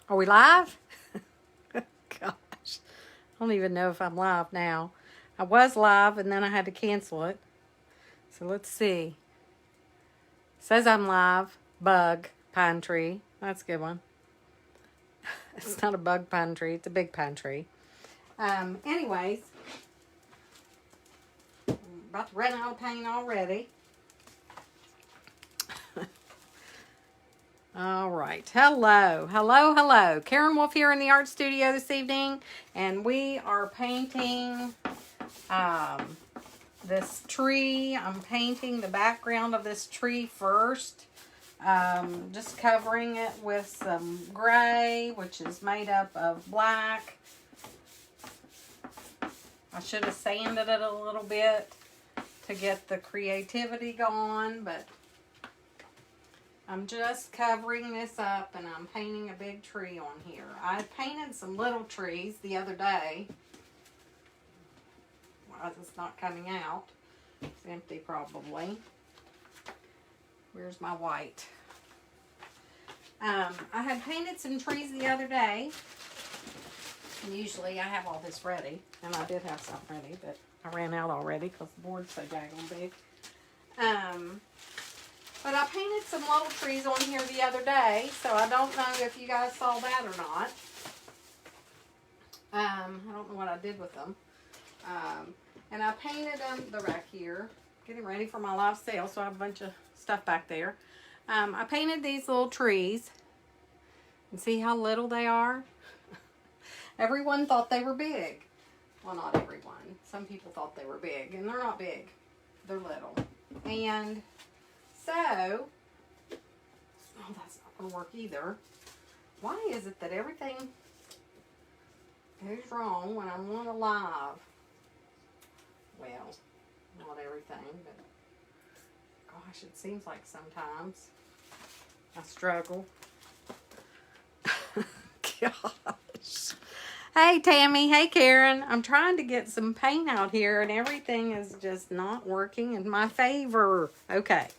Are we live? Gosh, I don't even know if I'm live now. I was live and then I had to cancel it. So let's see. It says I'm live. Bug pine tree. That's a good one. It's not a bug pine tree. It's a big pine tree. Anyways, I'm about to run out of paint already. All right. Hello. Karen Wolf here in the art studio this evening, and we are painting this tree. I'm painting the background of this tree first. Just covering it with some gray, which is made up of black. I should have sanded it a little bit to get the creativity going, but I'm just covering this up and I'm painting a big tree on here. I painted some little trees the other day. Why is this not coming out? It's empty probably. Where's my white? I had painted some trees the other day. And usually I have all this ready. And I did have some ready, but I ran out already because the board's so daggone big. But I painted some little trees on here the other day, so I don't know if you guys saw that or not. I don't know what I did with them. And I painted them, they're back here, getting ready for my live sale, so I have a bunch of stuff back there. I painted these little trees, and see how little they are? Everyone thought they were big. Well, not everyone. Some people thought they were big, and they're not big. They're little. And so, oh, that's not going to work either. Why is it that everything goes wrong when I'm on a live? Well, not everything, but gosh, it seems like sometimes I struggle. Gosh. Hey, Tammy. Hey, Karen. I'm trying to get some paint out here, and everything is just not working in my favor. Okay.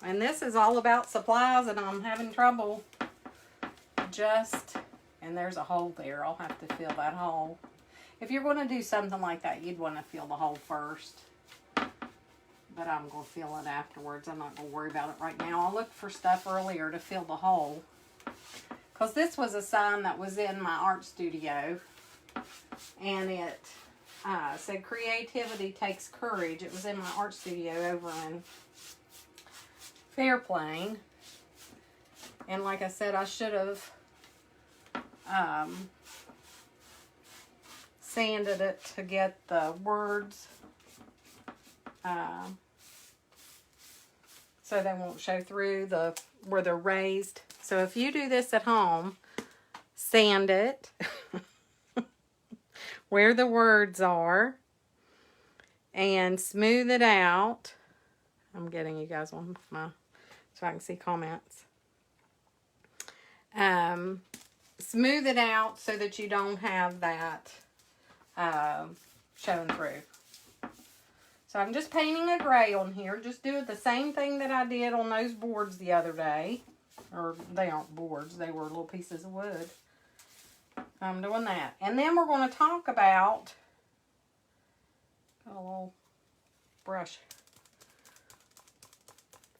And this is all about supplies, and I'm having trouble and there's a hole there. I'll have to fill that hole. If you're going to do something like that, you'd want to fill the hole first. But I'm going to fill it afterwards. I'm not going to worry about it right now. I looked for stuff earlier to fill the hole. Because this was a sign that was in my art studio. And it said, creativity takes courage. It was in my art studio over in Fairplain. And like I said, I should have sanded it to get the words so they won't show through where they're raised. So if you do this at home, sand it where the words are and smooth it out. I'm getting you guys on so I can see comments. Smooth it out so that you don't have that showing through. So I'm just painting a gray on here. Just doing the same thing that I did on those boards the other day. Or they aren't boards. They were little pieces of wood. I'm doing that. And then we're going to talk about a little brush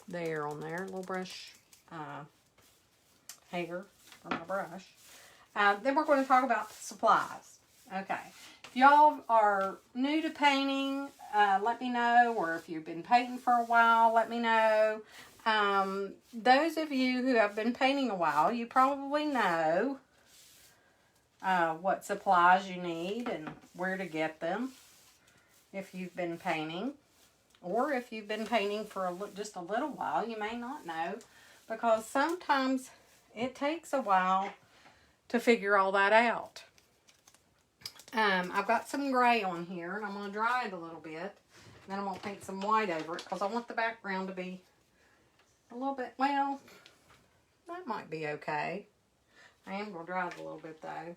there on there. A little brush hanger from my brush. Then we're going to talk about supplies. Okay. If y'all are new to painting, let me know. Or if you've been painting for a while, let me know. Those of you who have been painting a while, you probably know what supplies you need and where to get them if you've been painting. Or if you've been painting for just a little while, you may not know, because sometimes it takes a while to figure all that out. I've got some gray on here, and I'm going to dry it a little bit. Then I'm going to paint some white over it, because I want the background to be a little bit, well, that might be okay. I am going to dry it a little bit, though.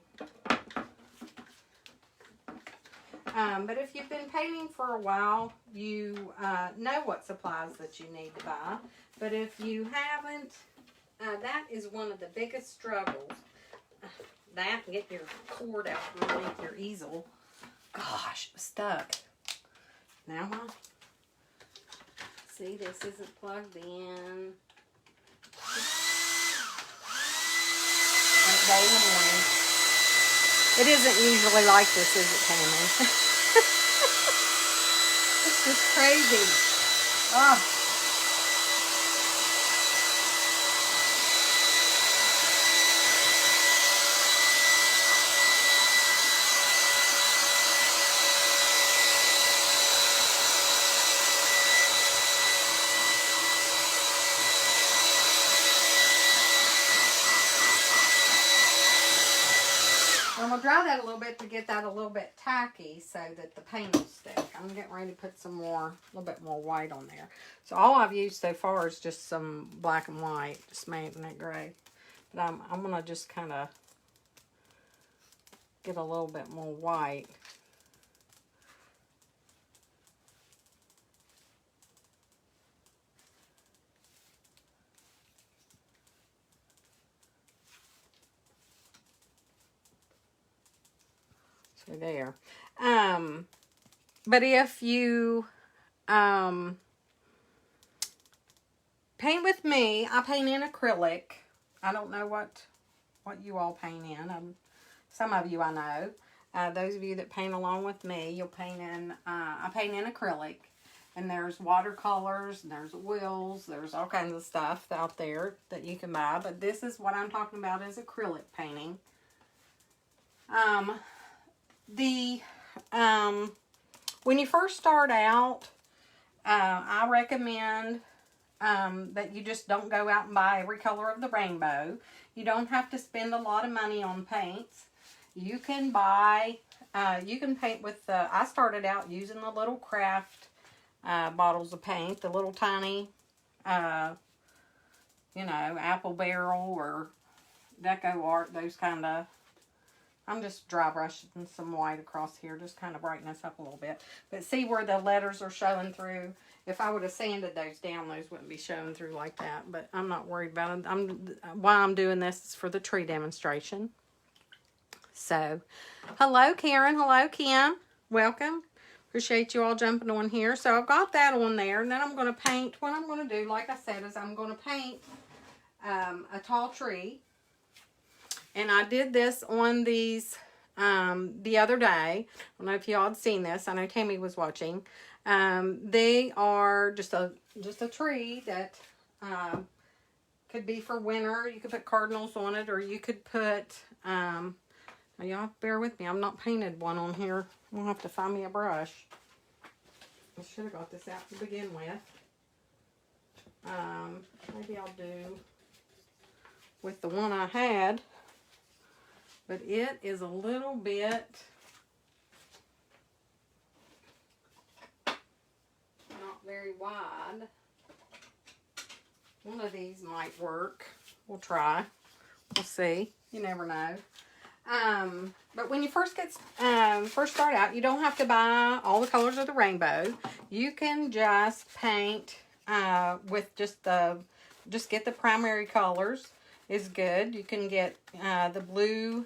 But if you've been painting for a while, you know what supplies that you need to buy. But if you haven't, that is one of the biggest struggles that and get your cord out from underneath your easel. Gosh, it was stuck. Now, see, this isn't plugged in. Like day in the morning. It isn't usually like this, is it, Tammy? It's just crazy. Oh. I'm going to dry that a little bit to get that a little bit tacky so that the paint will stick. I'm getting ready to put some more, a little bit more white on there. So all I've used so far is just some black and white, just making it gray. But I'm going to just kind of get a little bit more white. So there. But if you paint with me, I paint in acrylic. I don't know what you all paint in. Some of you I know. Those of you that paint along with me, you'll paint in, I paint in acrylic. And there's watercolors, and there's oils, there's all kinds of stuff out there that you can buy. But this is what I'm talking about is acrylic painting. When you first start out, I recommend that you just don't go out and buy every color of the rainbow. You don't have to spend a lot of money on paints. You can buy, you can paint with I started out using the little craft bottles of paint, the little tiny, apple barrel or deco art, those kind of. I'm just dry brushing some white across here, just kind of brighten this up a little bit. But see where the letters are showing through? If I would have sanded those down, those wouldn't be showing through like that. But I'm not worried about it. Why I'm doing this is for the tree demonstration. So, hello Karen, hello Kim, welcome. Appreciate you all jumping on here. So I've got that on there, and then I'm going to paint. What I'm going to do, like I said, is I'm going to paint a tall tree. And I did this on these the other day. I don't know if y'all had seen this. I know Tammy was watching. They are just a tree that could be for winter. You could put cardinals on it, or you could put. Y'all bear with me. I'm not painted one on here. I'll have to find me a brush. I should have got this out to begin with. Maybe I'll do with the one I had. But it is a little bit not very wide. One of these might work. We'll try. We'll see. You never know. But when you first start out, you don't have to buy all the colors of the rainbow. You can just paint with just get the primary colors is good. You can get the blue,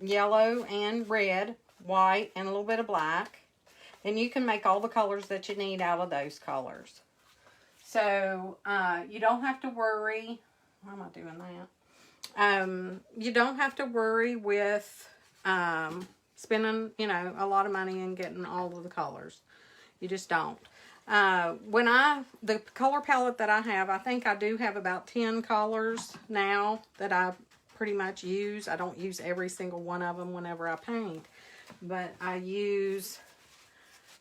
yellow and red, white, and a little bit of black. And you can make all the colors that you need out of those colors. So, you don't have to worry. Why am I doing that? You don't have to worry with spending, a lot of money and getting all of the colors. You just don't. The color palette that I have, I think I do have about 10 colors now that I pretty much use. I don't use every single one of them whenever I paint, but I use,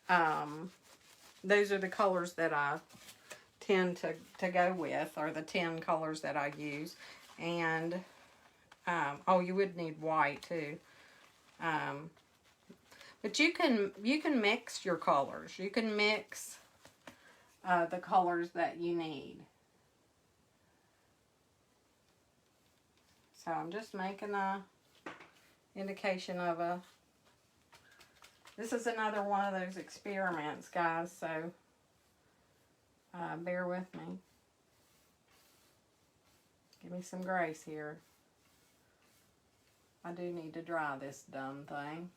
those are the colors that I tend to go with, or the 10 colors that I use. And, oh, you would need white too. But you can mix your colors. You can mix the colors that you need. So I'm just making a indication of this is another one of those experiments, guys, so bear with me. Give me some grace here. I do need to dry this dumb thing.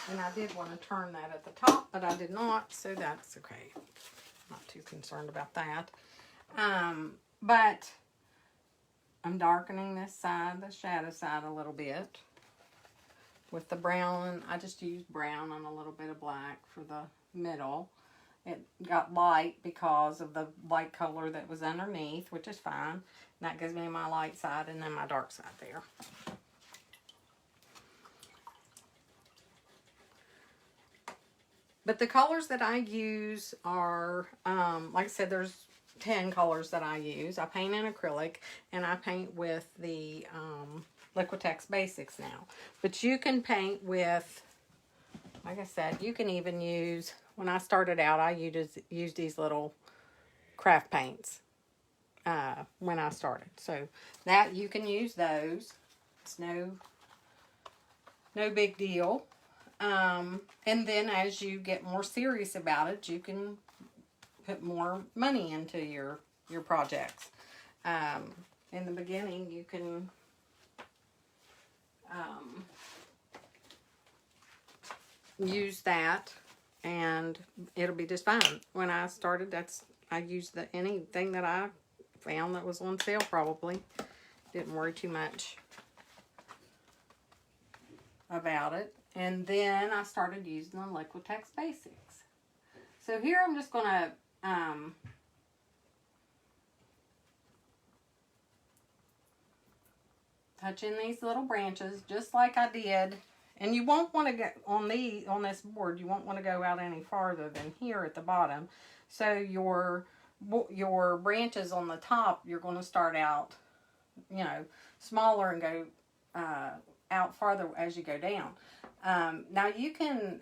And I did want to turn that at the top, but I did not, so that's okay. Not too concerned about that. But I'm darkening this side, the shadow side, a little bit with the brown. I just used brown and a little bit of black for the middle. It got light because of the light color that was underneath, which is fine. And that gives me my light side and then my dark side there. But the colors that I use are, like I said, there's 10 colors that I use. I paint in acrylic, and I paint with the Liquitex Basics now. But you can paint with, like I said, you can even use, when I started out, I used these little craft paints when I started. So that you can use those. It's no big deal. And then as you get more serious about it, you can put more money into your projects. In the beginning, you can use that and it'll be just fine. When I started, I used anything that I found that was on sale probably. Didn't worry too much about it. And then I started using the Liquitex Basics. So here I'm just going to touch in these little branches just like I did. And you won't want to get on this board, you won't want to go out any farther than here at the bottom. So your branches on the top, you're going to start out, smaller and go out farther as you go down. Now you can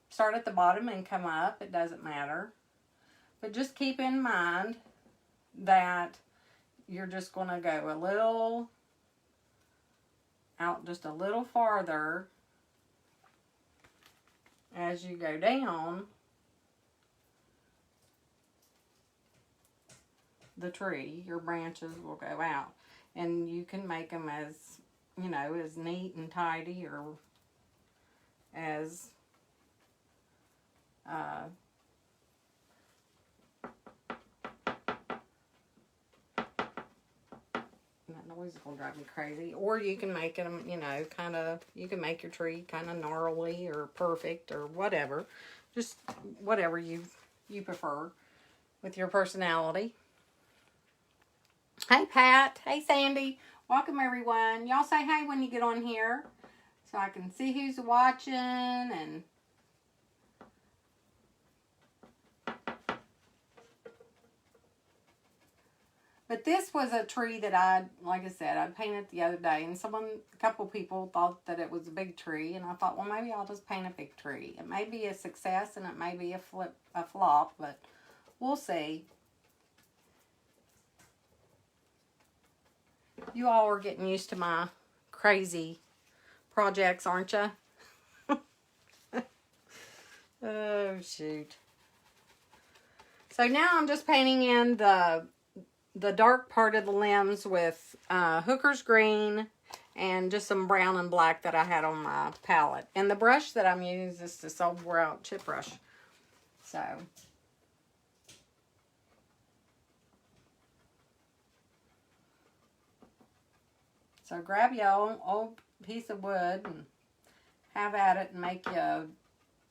start at the bottom and come up. It doesn't matter. But just keep in mind that you're just going to go a little out, just a little farther as you go down the tree. Your branches will go out. And you can make them as, as neat and tidy or as that noise is gonna drive me crazy. Or you can make them, you can make your tree kind of gnarly or perfect or whatever. Just whatever you prefer with your personality. Hey Pat, hey Sandy, welcome everyone. Y'all say hey when you get on here so I can see who's watching. And but this was a tree that like I said, I painted the other day, and a couple people thought that it was a big tree, and I thought, well, maybe I'll just paint a big tree. It may be a success and it may be a flop, but we'll see. You all are getting used to my crazy projects, aren't you? Oh, shoot. So now I'm just painting in the dark part of the limbs with Hooker's Green and just some brown and black that I had on my palette. And the brush that I'm using is this old wore out chip brush. So grab your old piece of wood and have at it and make you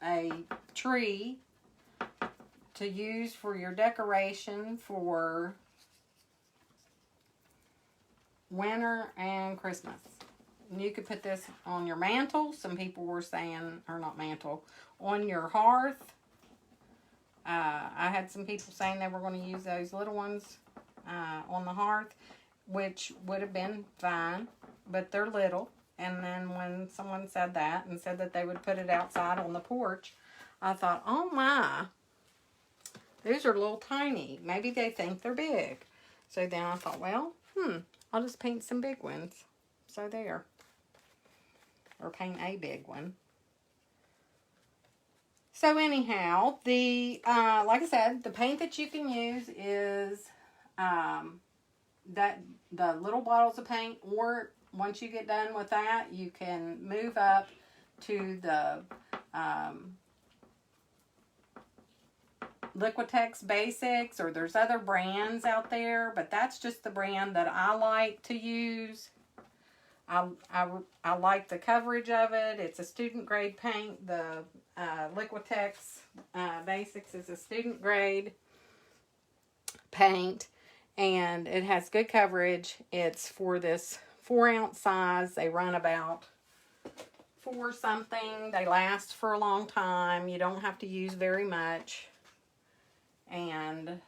a tree to use for your decoration for winter and Christmas. And you could put this on your mantle. Some people were saying, or not mantle, on your hearth. I had some people saying they were going to use those little ones on the hearth, which would have been fine, but they're little. And then when someone said that and said that they would put it outside on the porch, I thought, oh my, those are little tiny. Maybe they think they're big. So then I thought, well, I'll just paint some big ones. So there. Or paint a big one. So anyhow, the like I said, the paint that you can use is that the little bottles of paint, or once you get done with that, you can move up to the Liquitex Basics, or there's other brands out there, but that's just the brand that I like to use. I like the coverage of it. It's a student grade paint. The Liquitex Basics is a student grade paint, and it has good coverage. It's for this 4-ounce size. They run about $4 something. They last for a long time. You don't have to use very much. And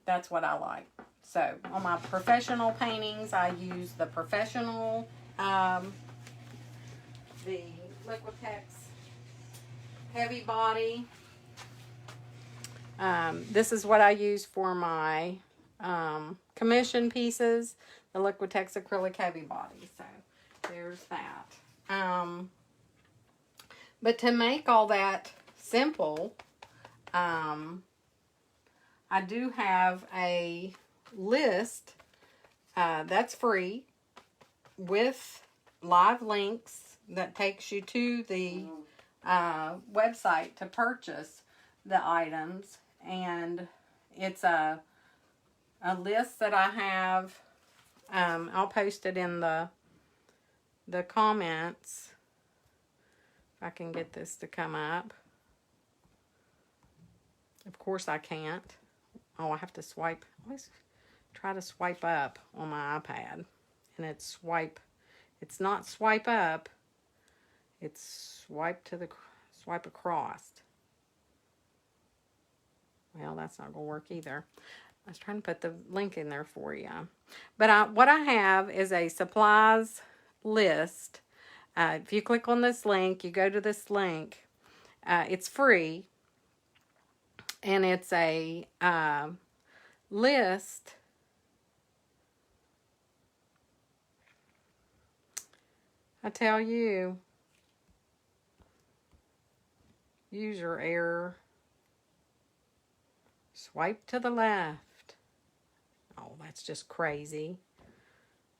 that's what I like. So on my professional paintings, I use the professional, the Liquitex heavy body. This is what I use for my commission pieces, the Liquitex acrylic heavy body. So there's that. But to make all that simple, I do have a list that's free with live links that takes you to the website to purchase the items. And it's a list that I have. I'll post it in the comments. If I can get this to come up. Of course I can't. Oh, I have to swipe. I always try to swipe up on my iPad. And it's not swipe up. It's swipe across. Well, that's not going to work either. I was trying to put the link in there for you. But what I have is a supplies list. If you click on this link, you go to this link. It's free. And it's a list I tell you, user error. Swipe to the left. Oh, that's just crazy.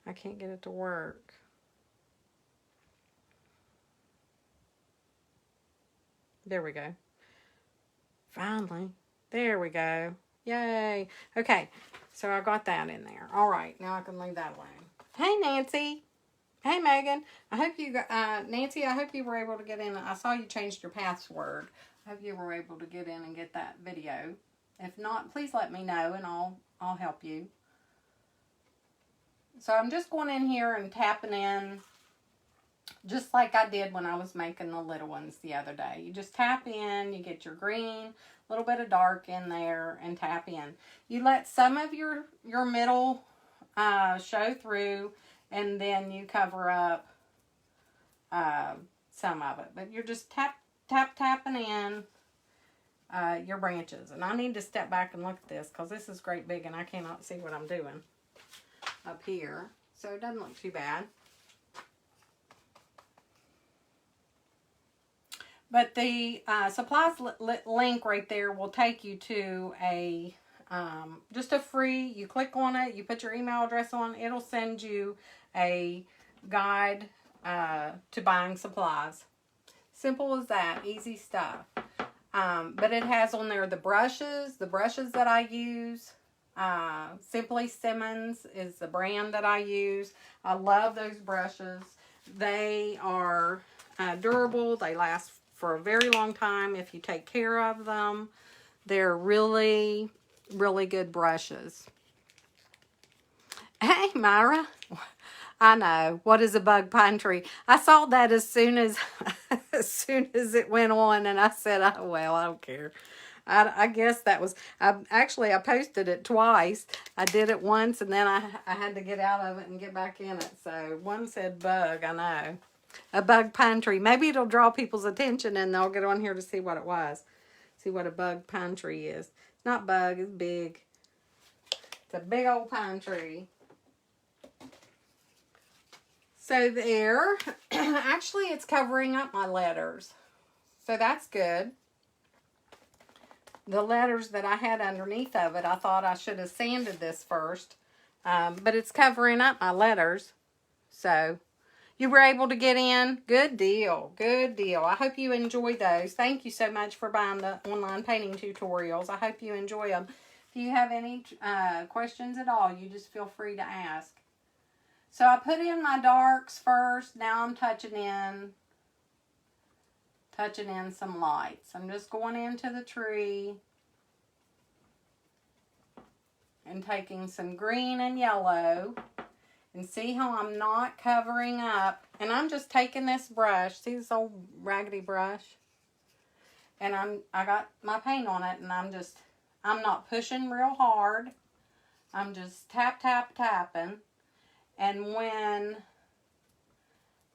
I can't get it to work. There we go. Finally. There we go. Yay. Okay. So I got that in there. All right. Now I can leave that alone. Hey, Nancy. Hey, Megan. I hope you got, Nancy, I hope you were able to get in. I saw you changed your password. I hope you were able to get in and get that video. If not, please let me know and I'll help you. So I'm just going in here and tapping in just like I did when I was making the little ones the other day. You just tap in, you get your green, a little bit of dark in there, and tap in. You let some of your middle show through, and then you cover up some of it. But you're just tapping in your branches. And I need to step back and look at this because this is great big and I cannot see what I'm doing up here. So it doesn't look too bad. But the supplies link right there will take you to a just a free, you click on it, you put your email address on, it'll send you a guide to buying supplies. Simple as that, easy stuff. But it has on there the brushes that I use. Simply Simmons is the brand that I use. I love those brushes. They are durable. They last for a very long time if you take care of them. They're really, really good brushes. Hey, Myra. I know. What is a bug pine tree? I saw that as soon as as soon as it went on, and I said, "Oh well, I don't care." I guess that was. I posted it twice. I did it once, and then I had to get out of it and get back in it. So one said bug. I know. A bug pine tree. Maybe it'll draw people's attention, and they'll get on here to see what it was. See what a bug pine tree is. It's not bug. It's big. It's a big old pine tree. So there, actually it's covering up my letters. So that's good. The letters that I had underneath of it, I thought I should have sanded this first. But it's covering up my letters. So you were able to get in. Good deal. Good deal. I hope you enjoyed those. Thank you so much for buying the online painting tutorials. I hope you enjoy them. If you have any questions at all, you just feel free to ask. So I put in my darks first. Now I'm touching in some lights. I'm just going into the tree and taking some green and yellow. And see how I'm not covering up. And I'm just taking this brush. See this old raggedy brush? And I got my paint on it, and I'm not pushing real hard. I'm just tapping. And when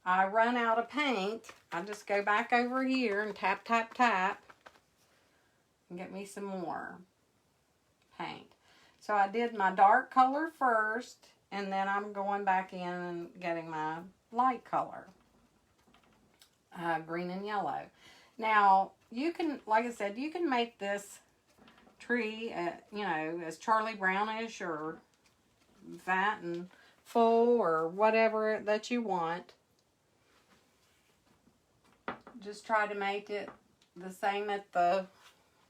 I run out of paint, I just go back over here and tap and get me some more paint. So I did my dark color first, and then I'm going back in and getting my light color, green and yellow. Now, you can, like I said, you can make this tree, you know, as Charlie Brownish or fat and full or whatever that you want. Just try to make it the same at the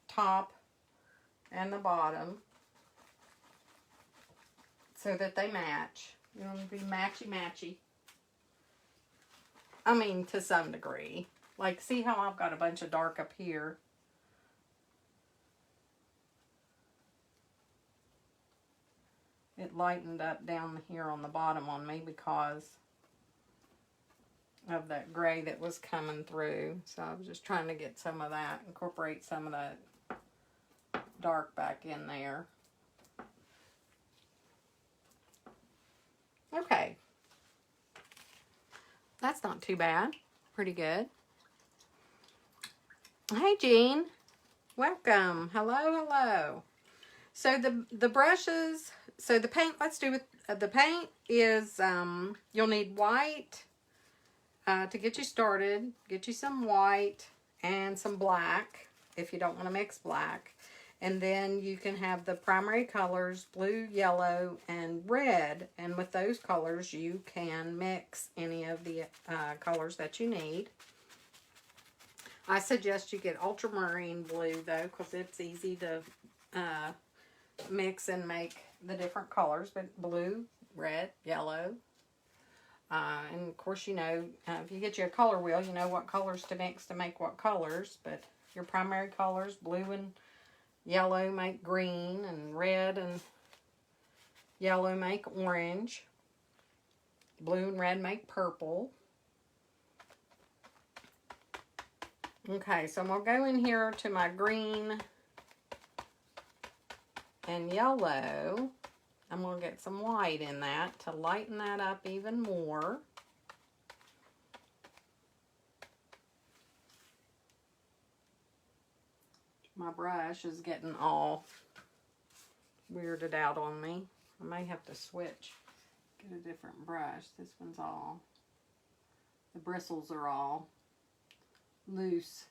top and the bottom so that they match. You want to be matchy-matchy. I mean, to some degree. Like, see how I've got a bunch of dark up here? It lightened up down here on the bottom on me because of that gray that was coming through. So I was just trying to get some of that, incorporate some of that dark back in there. Okay. That's not too bad. Pretty good. Hey, Jean. Welcome. Hello. So the brushes, so the paint, let's do with the paint is, you'll need white to get you started. Get you some white and some black if you don't want to mix black. And then you can have the primary colors, blue, yellow, and red. And with those colors, you can mix any of the colors that you need. I suggest you get ultramarine blue, though, because it's easy to mix and make the different colors. But blue, red, yellow. And, of course, you know, if you get you a color wheel, you know what colors to mix to make what colors. But your primary colors, blue and yellow make green, and red and yellow make orange. Blue and red make purple. Okay, so I'm going to go in here to my green and yellow. I'm going to get some white in that to lighten that up even more. My brush is getting all weirded out on me. I may have to switch, get a different brush. This one's all, the bristles are all loose.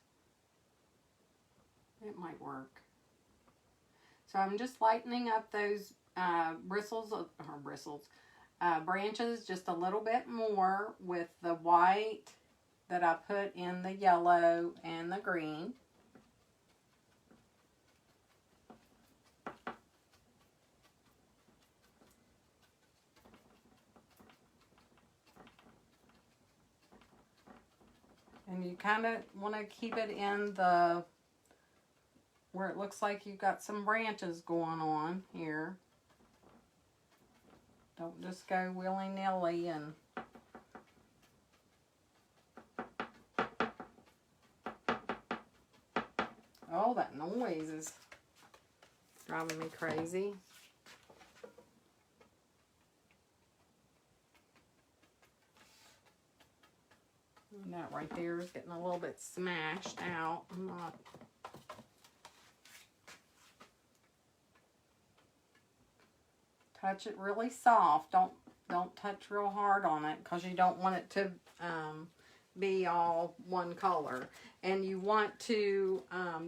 It might work. So I'm just lightening up those branches just a little bit more with the white that I put in the yellow and the green. And you kind of want to keep it in the, where it looks like you've got some branches going on here. Don't just go willy-nilly and oh, that noise is driving me crazy. And that right there is getting a little bit smashed out. I'm not. Touch it really soft. Don't touch real hard on it because you don't want it to be all one color. And you want to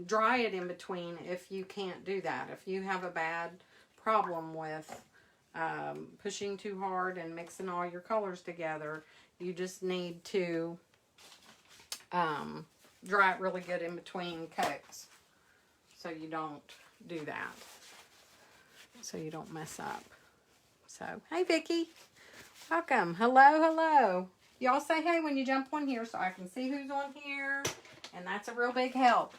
dry it in between if you can't do that. If you have a bad problem with pushing too hard and mixing all your colors together, you just need to dry it really good in between coats so you don't do that. So you don't mess up. So, hey Vicki. Welcome. Hello, hello. Y'all say hey when you jump on here so I can see who's on here. And that's a real big help.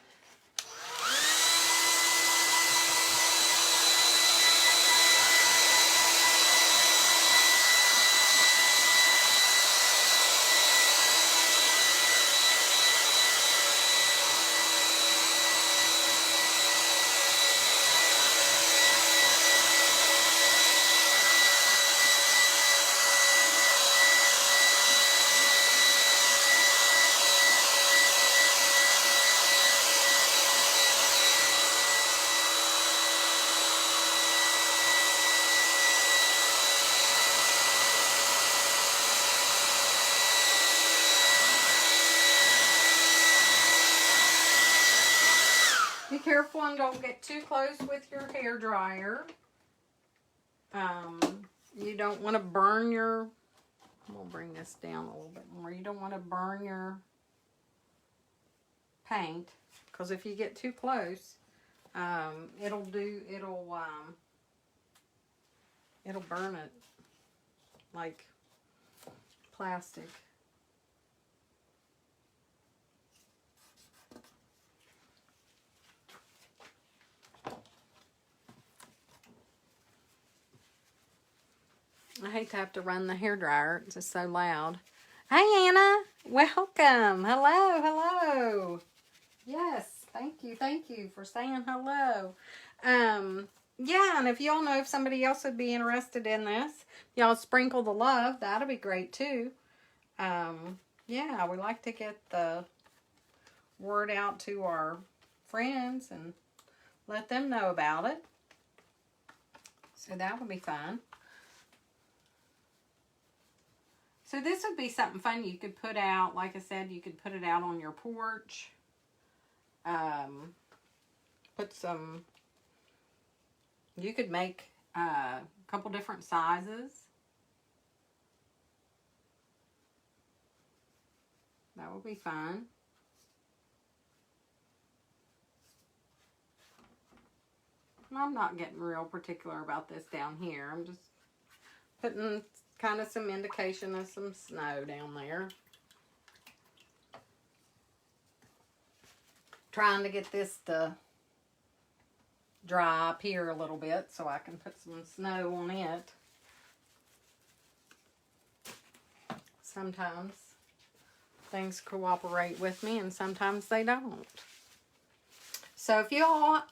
Be careful and don't get too close with your hair dryer. You don't want to burn your, we'll bring this down a little bit more. You don't want to burn your paint because if you get too close, it'll burn it like plastic. I hate to have to run the hairdryer. It's just so loud. Hey, Anna. Welcome. Hello, hello. Yes, thank you for saying hello. Yeah, and if y'all know if somebody else would be interested in this, y'all sprinkle the love. That'll be great, too. Yeah, we like to get the word out to our friends and let them know about it. So that would be fun. So this would be something fun you could put out. Like I said, you could put it out on your porch. You could make a couple different sizes. That would be fun. I'm not getting real particular about this down here. I'm just putting kind of some indication of some snow down there. Trying to get this to dry up here a little bit so I can put some snow on it. Sometimes things cooperate with me and sometimes they don't. So if y'all,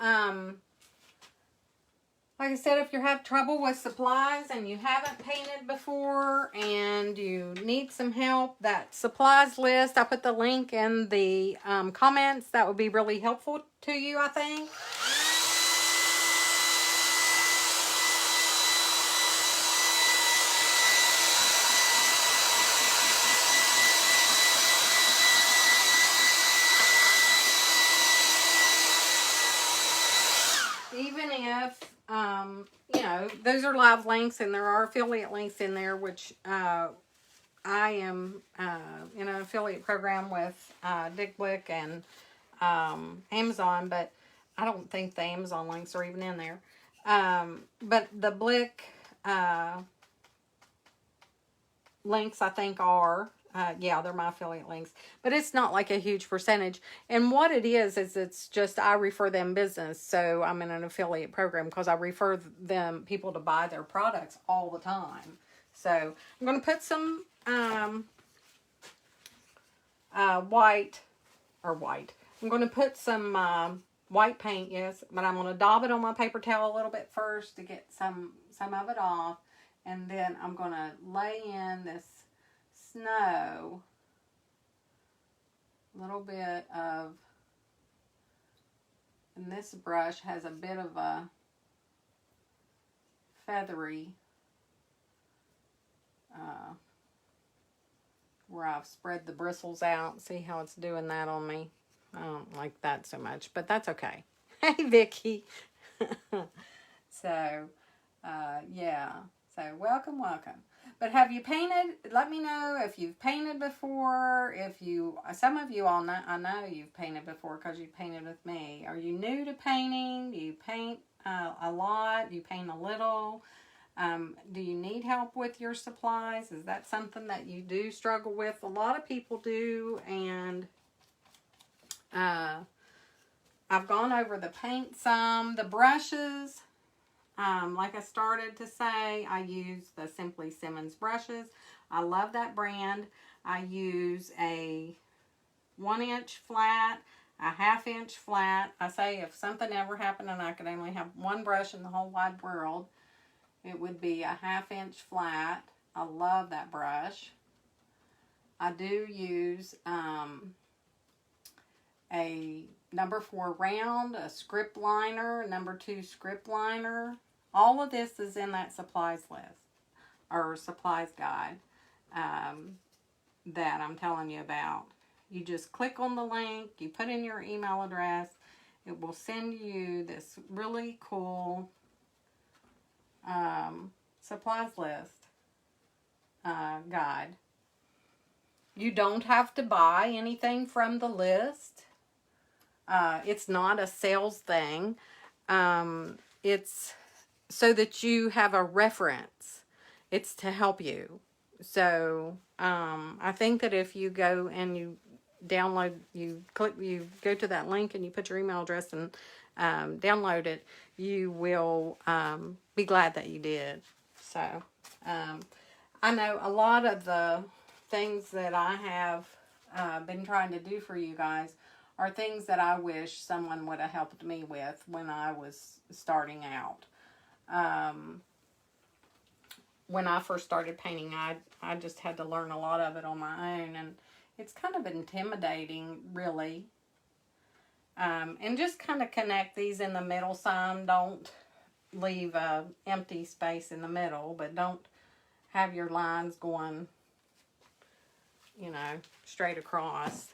like I said, if you have trouble with supplies and you haven't painted before and you need some help, that supplies list, I put the link in the comments. That would be really helpful to you, I think. Even if, you know, those are live links and there are affiliate links in there, which I am in an affiliate program with Dick and Amazon, but I don't think the Amazon links are even in there. But the Blick links, I think, are. Yeah, they're my affiliate links, but it's not like a huge percentage. And what it is it's just I refer them business. So I'm in an affiliate program because I refer them people to buy their products all the time. So I'm going to put some white. I'm going to put some white paint, yes, but I'm going to daub it on my paper towel a little bit first to get some of it off. And then I'm going to lay in this snow, a little bit of, and this brush has a bit of a feathery, where I've spread the bristles out. See how it's doing that on me? I don't like that so much, but that's okay. Hey, Vicky. So, yeah. So, welcome. But have you painted? Let me know if you've painted before. Some of you all know, I know you've painted before because you painted with me. Are you new to painting? Do you paint a lot? Do you paint a little? Do you need help with your supplies? Is that something that you do struggle with? A lot of people do, and I've gone over the paint some. The brushes, like I started to say, I use the Simply Simmons brushes. I love that brand. I use a 1-inch flat, a 1/2-inch flat. I say if something ever happened and I could only have one brush in the whole wide world, it would be a 1/2-inch flat. I love that brush. I do use a number 4 round, a script liner, number 2 script liner. All of this is in that supplies list, or supplies guide, that I'm telling you about. You just click on the link, you put in your email address, it will send you this really cool supplies list guide. You don't have to buy anything from the list. It's not a sales thing. It's so that you have a reference. It's to help you. So I think that if you go and you download, you go to that link and you put your email address and download it, you will be glad that you did. So I know a lot of the things that I have been trying to do for you guys are things that I wish someone would have helped me with when I was starting out. When I first started painting, I just had to learn a lot of it on my own, and it's kind of intimidating, really. And just kind of connect these in the middle some. Don't leave a empty space in the middle, but don't have your lines going, straight across.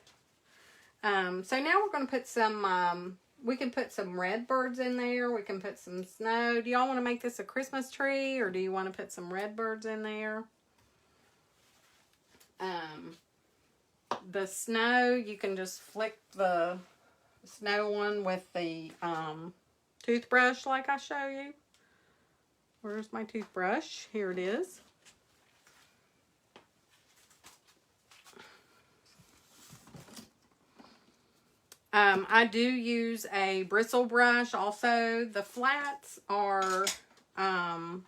So now we're going to put some, we can put some red birds in there. We can put some snow. Do y'all want to make this a Christmas tree, or do you want to put some red birds in there? The snow, you can just flick the snow one with the toothbrush like I show you. Where's my toothbrush? Here it is. I do use a bristle brush also. The flats are the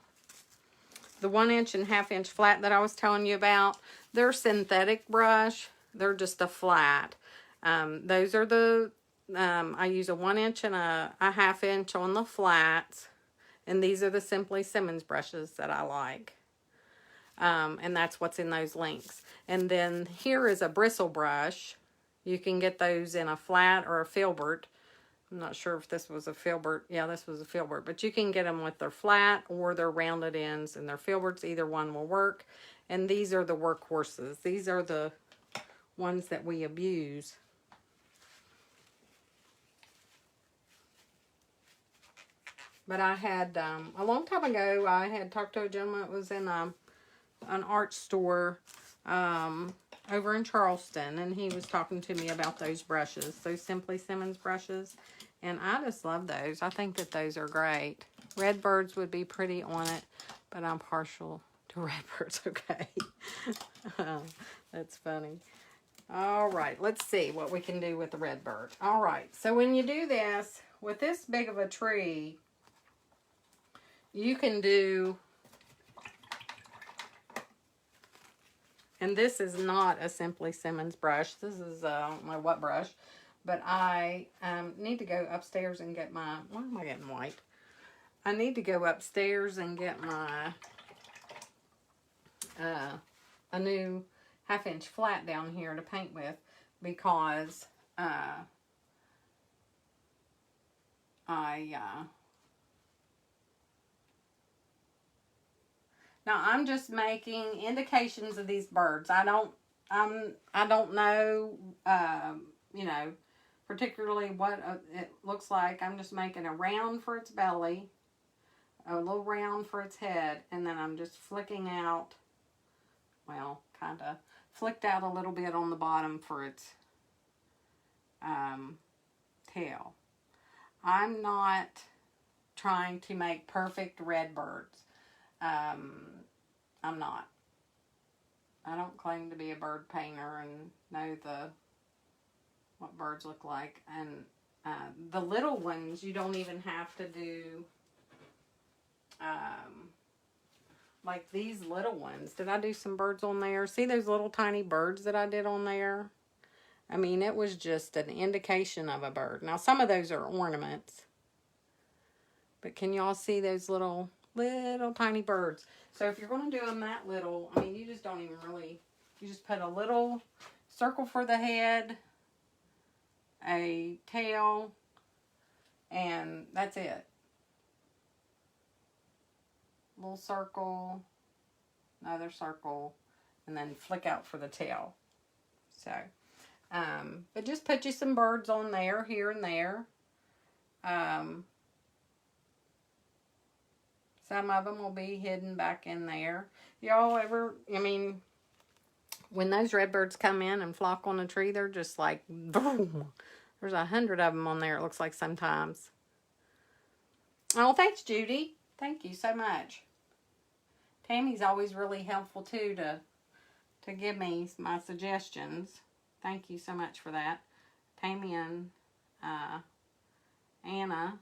1-inch and 1/2-inch flat that I was telling you about. They're synthetic brush. They're just a flat. Those are the, I use a 1-inch and a 1/2-inch on the flats. And these are the Simply Simmons brushes that I like. And that's what's in those links. And then here is a bristle brush. You can get those in a flat or a filbert. I'm not sure if this was a filbert. Yeah, this was a filbert. But you can get them with their flat or their rounded ends and their filberts. Either one will work. And these are the workhorses. These are the ones that we abuse. But I had, a long time ago, I had talked to a gentleman that was in an art store over in Charleston, and he was talking to me about those brushes, those Simply Simmons brushes, and I just love those. I think that those are great. Red birds would be pretty on it, but I'm partial to redbirds, okay. That's funny. All right, let's see what we can do with the redbird. All right, so when you do this, with this big of a tree, you can do, and this is not a Simply Simmons brush. This is, I don't know what brush, but I need to go upstairs and get my, why am I getting white? I need to go upstairs and get my, a new 1/2 inch flat down here to paint with, because now I'm just making indications of these birds. I don't know, you know, particularly what it looks like. I'm just making a round for its belly, a little round for its head, and then I'm just flicking out, well, kind of flicked out a little bit on the bottom for its tail. I'm not trying to make perfect redbirds. I'm not. I don't claim to be a bird painter and know what birds look like. And the little ones, you don't even have to do, like these little ones. Did I do some birds on there? See those little tiny birds that I did on there? I mean, it was just an indication of a bird. Now, some of those are ornaments. But can y'all see those little tiny birds? So if you're going to do them that little, I mean, you just don't even really, you just put a little circle for the head, a tail, and that's it. Little circle, another circle, and then flick out for the tail. So, but just put you some birds on there, here and there. Some of them will be hidden back in there. Y'all ever, I mean, when those redbirds come in and flock on a tree, they're just like, boom. There's 100 of them on there, it looks like sometimes. Oh, thanks, Judy. Thank you so much. Tammy's always really helpful, too, to give me my suggestions. Thank you so much for that. Tammy and Anna,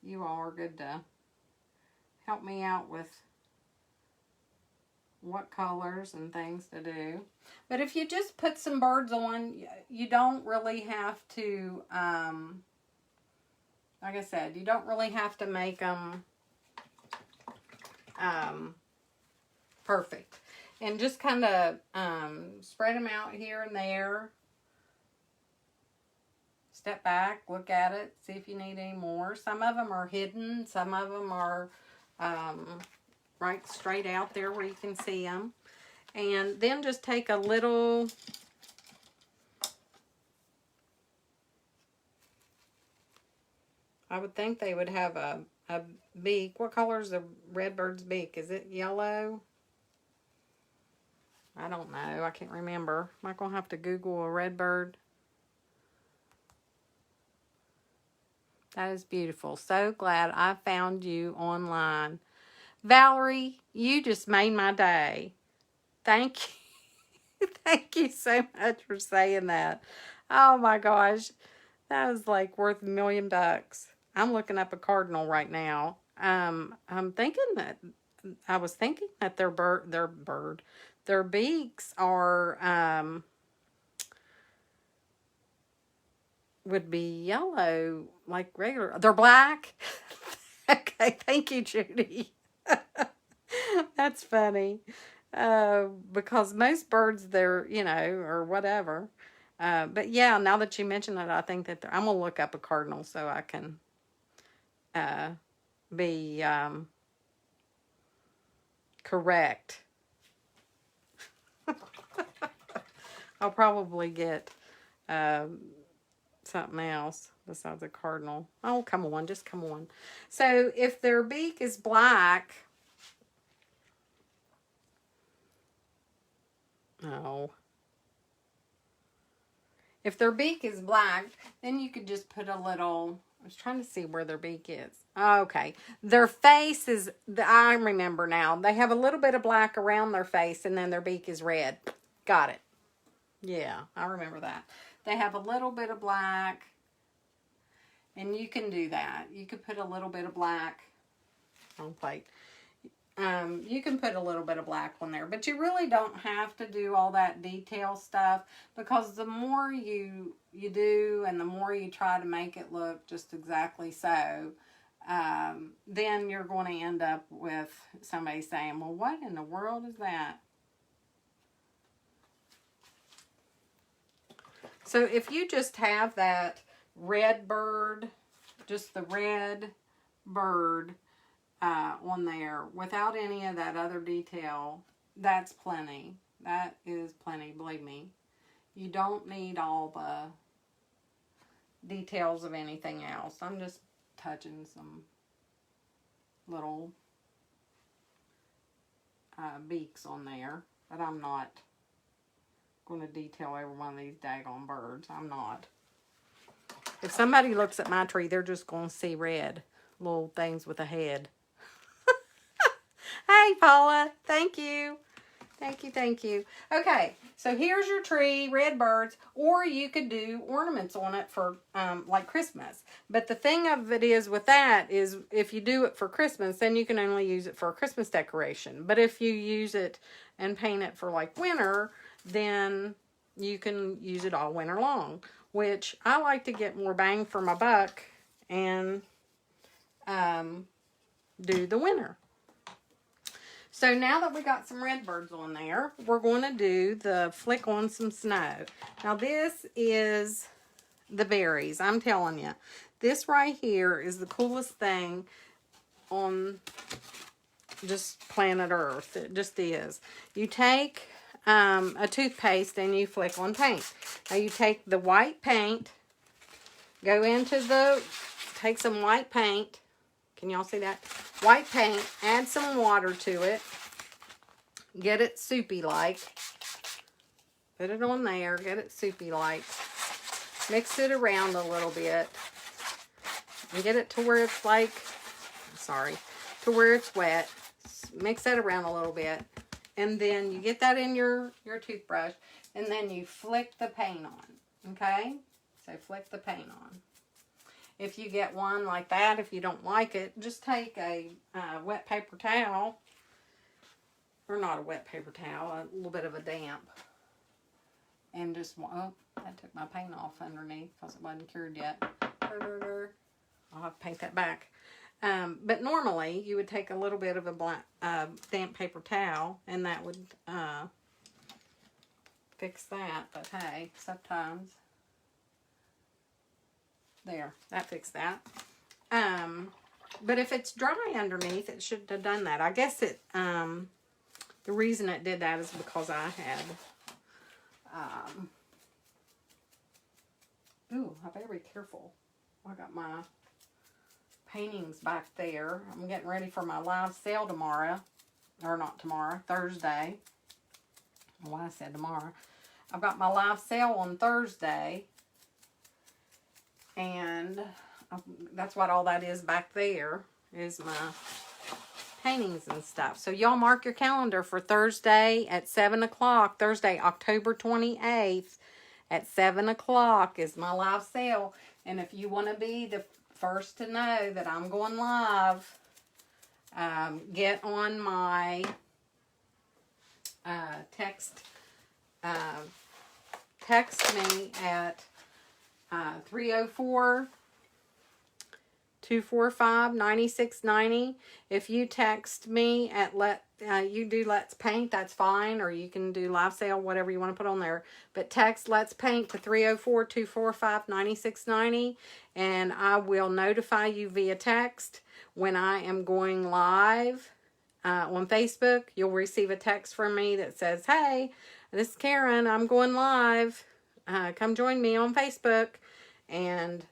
you all are good to help me out with what colors and things to do. But if you just put some birds on, you don't really have to, like I said, you don't really have to make them perfect. And just kind of spread them out here and there. Step back, look at it, see if you need any more. Some of them are hidden, some of them are right straight out there where you can see them. And then just take a little, I would think they would have a beak. What color is the redbird's beak? Is it yellow? I don't know. I can't remember. Am I going to have to Google a redbird? That is beautiful. So glad I found you online. Valerie, you just made my day. Thank you. Thank you so much for saying that. Oh my gosh. That was like worth $1 million. I'm looking up a cardinal right now. I'm thinking that, I was thinking that their beaks are, would be yellow, like regular. They're black. Okay, thank you, Judy. That's funny. Because most birds, they're, you know, or whatever. But yeah, now that you mention it, I think that I'm going to look up a cardinal so I can be correct. I'll probably get something else besides a cardinal. Oh, come on, just come on. So if their beak is black, if their beak is black, then you could just put a little I was trying to see where their beak is. Okay. Their face is, I remember now. They have a little bit of black around their face, and then their beak is red. Got it. Yeah, I remember that. They have a little bit of black, and you can do that. You could put a little bit of black on plate. You can put a little bit of black on there, but you really don't have to do all that detail stuff, because the more you do and the more you try to make it look just exactly so, then you're going to end up with somebody saying, well, what in the world is that? So if you just have that red bird, just the red bird, on there without any of that other detail, that's plenty. That is plenty, believe me. You don't need all the details of anything else. I'm just touching some little beaks on there, but I'm not going to detail every one of these daggone birds. I'm not. If somebody looks at my tree, they're just going to see red little things with a head. Hey, Paula. Thank you. Thank you, thank you. Okay, so here's your tree, red birds, or you could do ornaments on it for, like Christmas. But the thing of it is with that is if you do it for Christmas, then you can only use it for a Christmas decoration. But if you use it and paint it for, like, winter, then you can use it all winter long, which I like to get more bang for my buck and do the winter. So now that we got some red birds on there, we're going to do the flick on some snow. Now this is the berries, I'm telling you. This right here is the coolest thing on just planet Earth. It just is. You take a toothpaste and you flick on paint. Now you take the white paint, go into take some white paint. Can y'all see that? White paint, add some water to it. Get it soupy like. Put it on there, get it soupy like. Mix it around a little bit. And get it to where it's like, to where it's wet. Mix that around a little bit. And then you get that in your toothbrush. And then you flick the paint on. Okay? So flick the paint on. If you get one like that, if you don't like it, just take a wet paper towel, or not a wet paper towel, a little bit of a damp, and just, oh, I took my paint off underneath because it wasn't cured yet. I'll have to paint that back. But normally, you would take a little bit of a black, damp paper towel, and that would fix that, but hey, sometimes. There, that fixed that. But if it's dry underneath, it should have done that. I guess it, the reason it did that is because I had, ooh, I better be careful. I got my paintings back there. I'm getting ready for my live sale tomorrow. Or not tomorrow, Thursday. Well, I said tomorrow. I've got my live sale on Thursday. And that's what all that is back there, is my paintings and stuff. So y'all mark your calendar for Thursday at 7 o'clock. Thursday, October 28th at 7 o'clock is my live sale. And if you want to be the first to know that I'm going live, get on my text me at 304-245-9690. If you text me at you do Let's Paint, that's fine, or you can do live sale, whatever you want to put on there. But text Let's Paint to 304-245-9690, and I will notify you via text when I am going live on Facebook. You'll receive a text from me that says, hey, this is Karen, I'm going live. Come join me on Facebook. And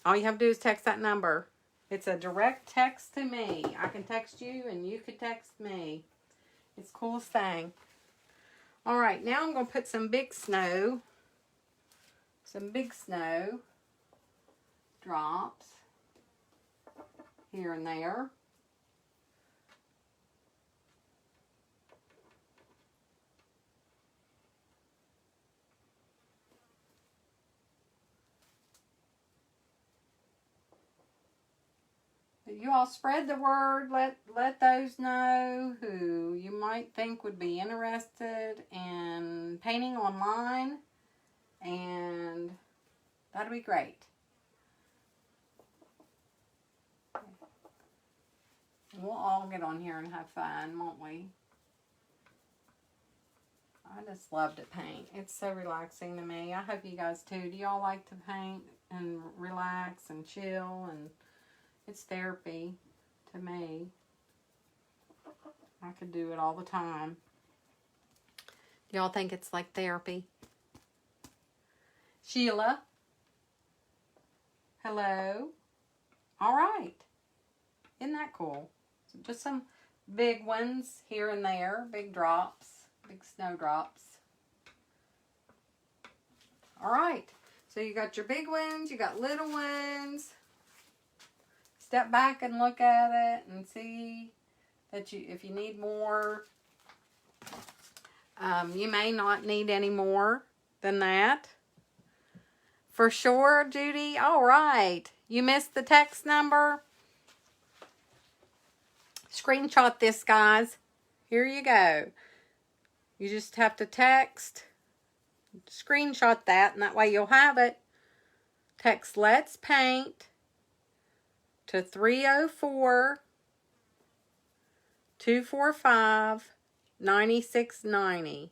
all you have to do is text that number. It's a direct text to me. I can text you and you can text me. It's the coolest thing. Alright, now I'm going to put some big snow. drops here and there. You all spread the word. Let those know who you might think would be interested in painting online, and that'd be great. We'll all get on here and have fun, won't we? I just love to paint. It's so relaxing to me. I hope you guys too. Do y'all like to paint and relax and chill? And it's therapy to me. I could do it all the time. Do y'all think it's like therapy? Sheila? Hello? All right. Isn't that cool? So just some big ones here and there. Big drops. Big snowdrops. All right. So you got your big ones. You got little ones. Step back and look at it and see that if you need more. You may not need any more than that. For sure, Judy. All right. You missed the text number. Screenshot this, guys. Here you go. You just have to text. Screenshot that, and that way you'll have it. Text Let's Paint to 304-245-9690.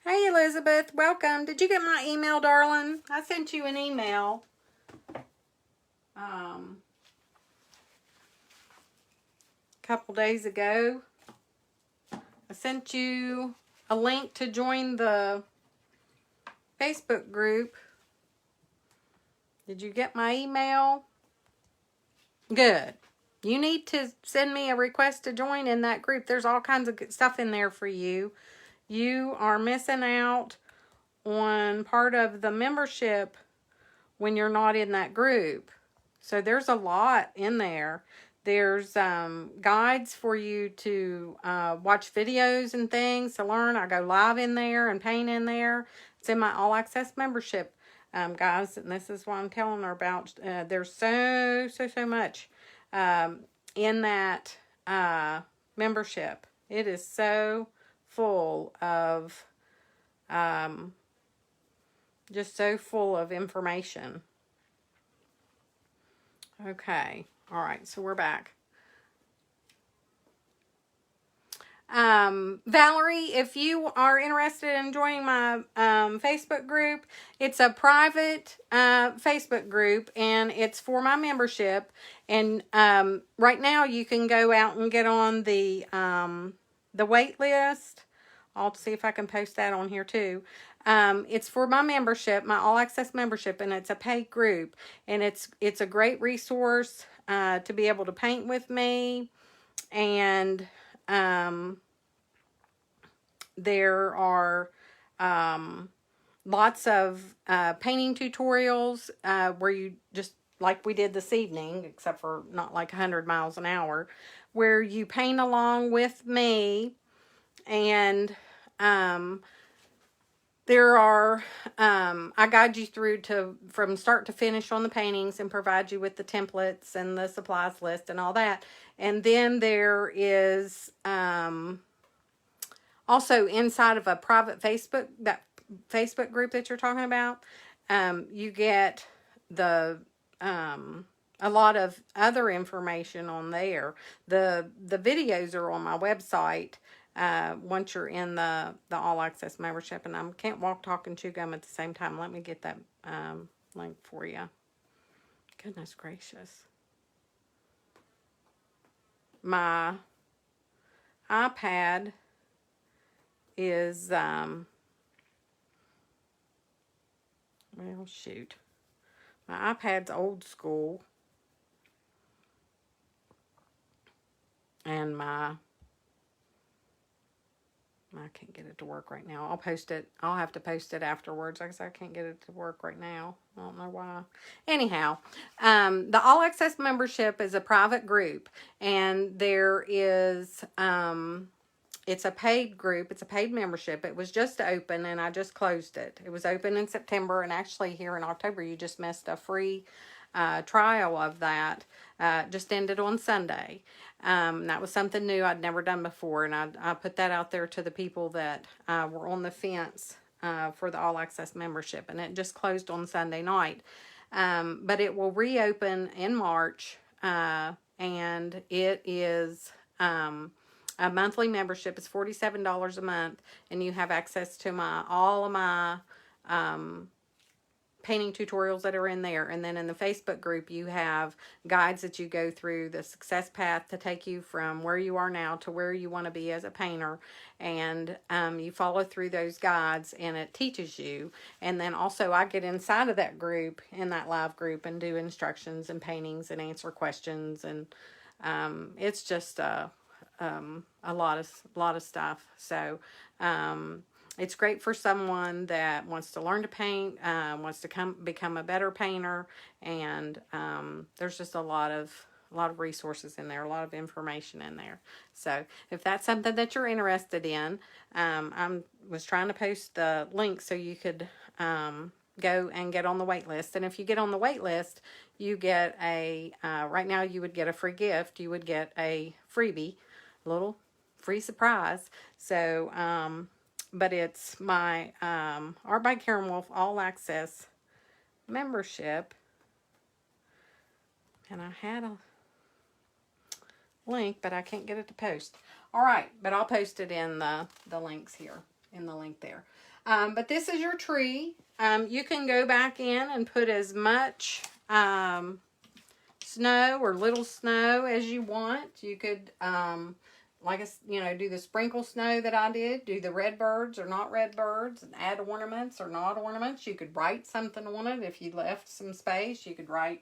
Hey, Elizabeth. Welcome. Did you get my email, darling? I sent you an email. A couple days ago. I sent you a link to join the Facebook group. Did you get my email? Good. You need to send me a request to join in that group. There's all kinds of good stuff in there for you. You are missing out on part of the membership when you're not in that group. So there's a lot in there. There's guides for you to watch videos and things to learn. I go live in there and paint in there. It's in my all access membership, guys. And this is what I'm telling her about. There's so much in that membership. It is so full of, just so full of information. Okay. All right, so we're back. Valerie, if you are interested in joining my Facebook group, it's a private Facebook group, and it's for my membership. And right now, you can go out and get on the wait list. I'll see if I can post that on here too. It's for my membership, my all access membership, and it's a paid group, and it's a great resource to be able to paint with me. And there are lots of painting tutorials where you just, like we did this evening, except for not like 100 miles an hour, where you paint along with me. And there are, I guide you through from start to finish on the paintings and provide you with the templates and the supplies list and all that. And then there is also inside of a private Facebook, that Facebook group that you're talking about, you get a lot of other information on there. The videos are on my website. Once you're in the all access membership, and I can't walk, talk, and chew gum at the same time. Let me get that link for you. Goodness gracious. My iPad is, well, shoot. My iPad's old school. And my I can't get it to work right now. I'll post it. I'll have to post it afterwards. Like I said, I can't get it to work right now. I don't know why. Anyhow, the All Access membership is a private group, and there is, it's a paid group. It's a paid membership. It was just open, and I just closed it. It was open in September, and actually here in October, you just missed a free trial of that. Just ended on Sunday. That was something new I'd never done before, and I put that out there to the people that were on the fence for the All Access membership, and it just closed on Sunday night. But it will reopen in March, and it is a monthly membership. It's $47 a month, and you have access to all of my painting tutorials that are in there. And then in the Facebook group, you have guides that you go through the success path to take you from where you are now to where you want to be as a painter. And you follow through those guides, and it teaches you. And then also I get inside of that group, in that live group, and do instructions and paintings and answer questions. And it's just a lot of stuff. So it's great for someone that wants to learn to paint, wants to become a better painter, and there's just a lot of resources in there, a lot of information in there. So if that's something that you're interested in, I was trying to post the link so you could go and get on the wait list. And if you get on the wait list, you get right now you would get a free gift. You would get a freebie, a little free surprise. So, but it's my Art by Karen Wolf All Access membership. And I had a link, but I can't get it to post. All right, but I'll post it in the links here, in the link there. But this is your tree. You can go back in and put as much snow or little snow as you want. You could do the sprinkle snow that I did, do the red birds or not red birds, and add ornaments or not ornaments. You could write something on it if you left some space. You could write,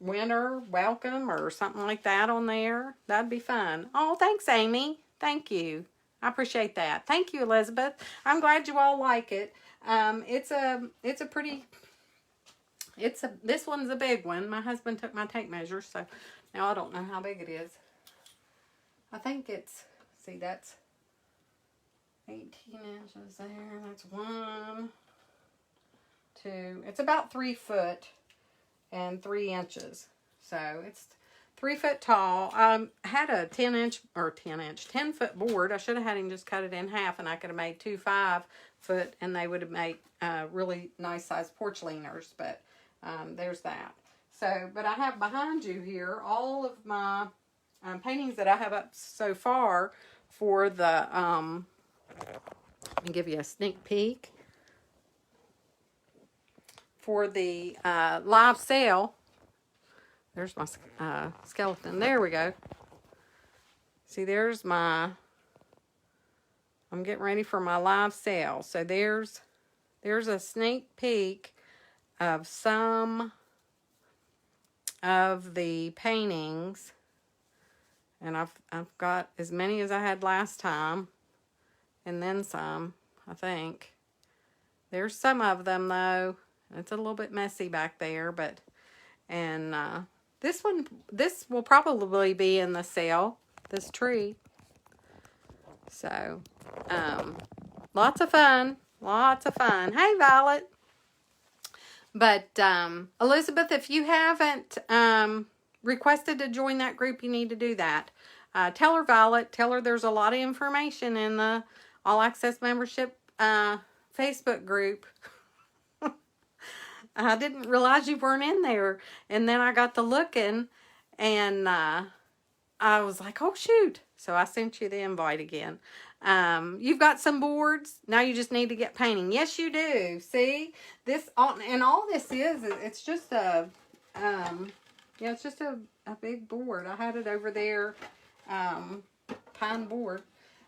winter, welcome, or something like that on there. That'd be fun. Oh, thanks, Amy. Thank you. I appreciate that. Thank you, Elizabeth. I'm glad you all like it. This one's a big one. My husband took my tape measure, so now I don't know how big it is. I think that's 18 inches there. That's 1, 2. It's about 3 foot and 3 inches. So it's 3 foot tall. I had a 10 foot board. I should have had him just cut it in half, and I could have made 2 5-foot, and they would have made really nice sized porch leaners. But there's that. So, but I have behind you here all of my paintings that I have up so far for the, let me give you a sneak peek. For the live sale. There's my skeleton. There we go. See, there's I'm getting ready for my live sale. So there's a sneak peek of some of the paintings, and I've got as many as I had last time, and then some, I think. There's some of them though. It's a little bit messy back there, but this will probably be in the sale, this tree. So lots of fun. Hey, Violet. But Elizabeth, if you haven't requested to join that group, you need to do that. Tell her, Violet, there's a lot of information in the All Access membership Facebook group. I didn't realize you weren't in there. And then I got to looking, and I was like, oh, shoot. So I sent you the invite again. You've got some boards. Now you just need to get painting. Yes, you do. See? And all this is, it's just it's just a big board. I had it over there, pine board.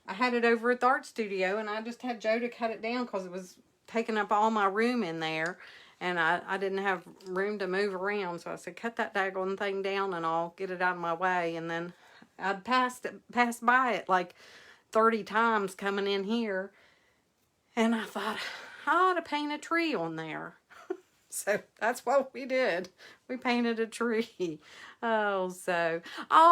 I had it over at the art studio, and I just had Joe to cut it down because it was taking up all my room in there. And I didn't have room to move around. So I said, cut that daggone thing down and I'll get it out of my way. And then I'd passed by it like 30 times coming in here. And I thought, I ought to paint a tree on there. So that's what we did. We painted a tree. Oh,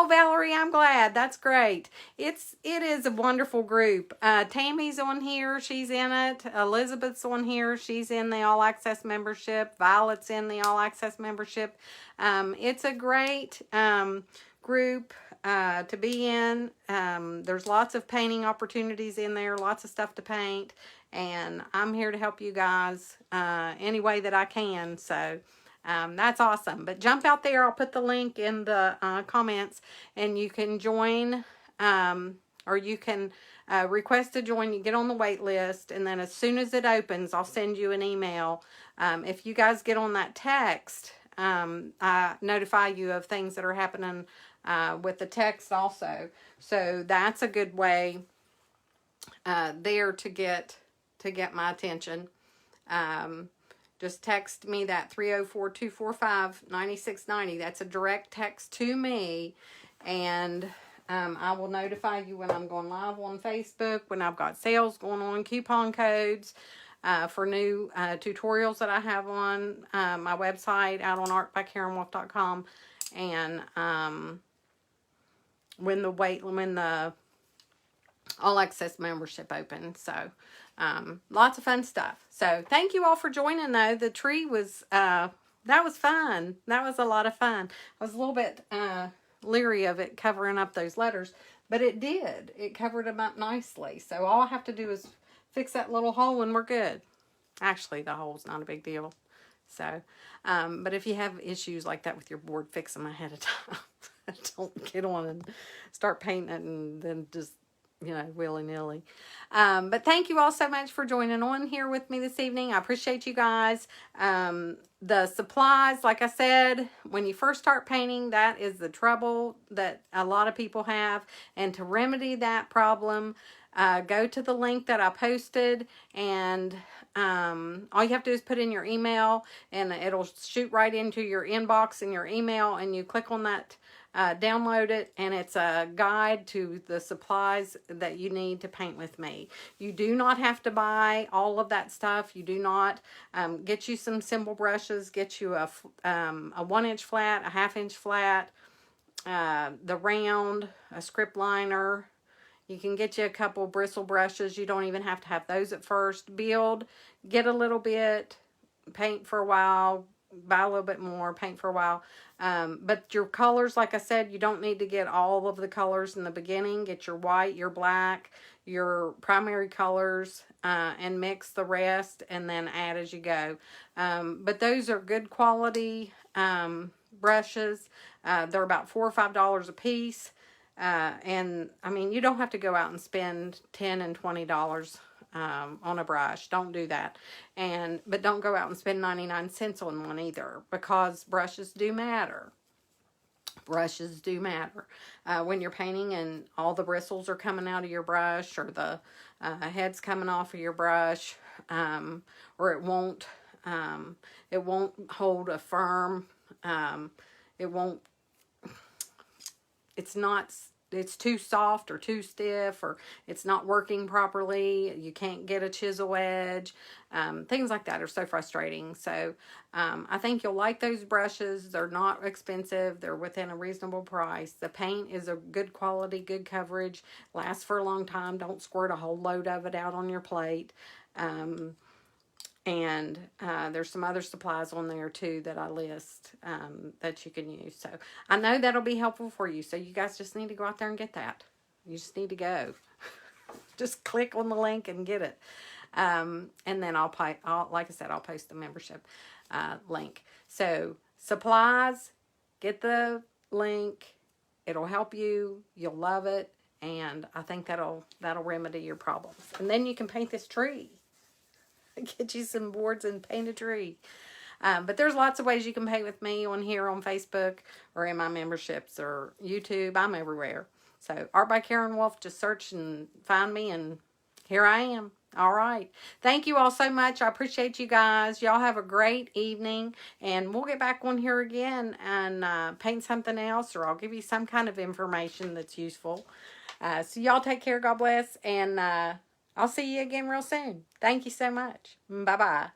Valerie, I'm glad. That's great. It is a wonderful group. Tammy's on here. She's in it. Elizabeth's on here. She's in the All Access membership. Violet's in the All Access membership. It's a great group to be in. There's lots of painting opportunities in there. Lots of stuff to paint. And I'm here to help you guys any way that I can. So that's awesome. But jump out there. I'll put the link in the comments, and you can join, or you can request to join. You get on the wait list, and then as soon as it opens, I'll send you an email. If you guys get on that text, I notify you of things that are happening with the text also. So that's a good way there to get my attention. Just text me that 304-245-9690. That's a direct text to me, and I will notify you when I'm going live on Facebook, when I've got sales going on, coupon codes for new tutorials that I have on my website, out on artbykarenwolf.com, and when the All Access membership opens. So lots of fun stuff. So thank you all for joining, though. The tree was that was fun. That was a lot of fun. I was a little bit leery of it covering up those letters, but it covered them up nicely. So all I have to do is fix that little hole and we're good. Actually, the hole's not a big deal. So but if you have issues like that with your board, fix them ahead of time. Don't get on and start painting it and then just willy-nilly. But thank you all so much for joining on here with me this evening. I appreciate you guys. The supplies, like I said, when you first start painting, that is the trouble that a lot of people have. And to remedy that problem, go to the link that I posted, and all you have to do is put in your email, and it'll shoot right into your inbox in your email, and you click on that, download it, and it's a guide to the supplies that you need to paint with me. You do not have to buy all of that stuff. You do not. Get you some symbol brushes, get you a 1-inch flat, a 1/2-inch flat, the round, a script liner. You can get you a couple bristle brushes. You don't even have to have those at first. Build, get a little bit, paint for a while, buy a little bit more, paint for a while. But your colors, like I said, you don't need to get all of the colors in the beginning. Get your white, your black, your primary colors, and mix the rest, and then add as you go. But those are good quality brushes. They're about $4 or $5 a piece. And I mean, you don't have to go out and spend $10 and $20 on a brush. Don't do that. But don't go out and spend 99 cents on one either, because brushes do matter. Brushes do matter. When you're painting and all the bristles are coming out of your brush, or the head's coming off of your brush, or it won't hold a firm, it's too soft or too stiff, or it's not working properly. You can't get a chisel edge. Things like that are so frustrating. So I think you'll like those brushes. They're not expensive. They're within a reasonable price. The paint is a good quality, good coverage, lasts for a long time. Don't squirt a whole load of it out on your plate. And there's some other supplies on there too that I list that you can use. So I know that'll be helpful for you. So you guys just need to go out there and get that. You just need to go. Just click on the link and get it. And then like I said, I'll post the membership link. So supplies, get the link. It'll help you. You'll love it. And I think that'll remedy your problems. And then you can paint this tree. Get you some boards and paint a tree. But there's lots of ways you can paint with me on here on Facebook, or in my memberships, or YouTube. I'm everywhere. So Art by Karen Wolf, just search and find me, and here I am. All right. Thank you all so much. I appreciate you guys. Y'all have a great evening. And we'll get back on here again and paint something else, or I'll give you some kind of information that's useful. So y'all take care. God bless. And I'll see you again real soon. Thank you so much. Bye-bye.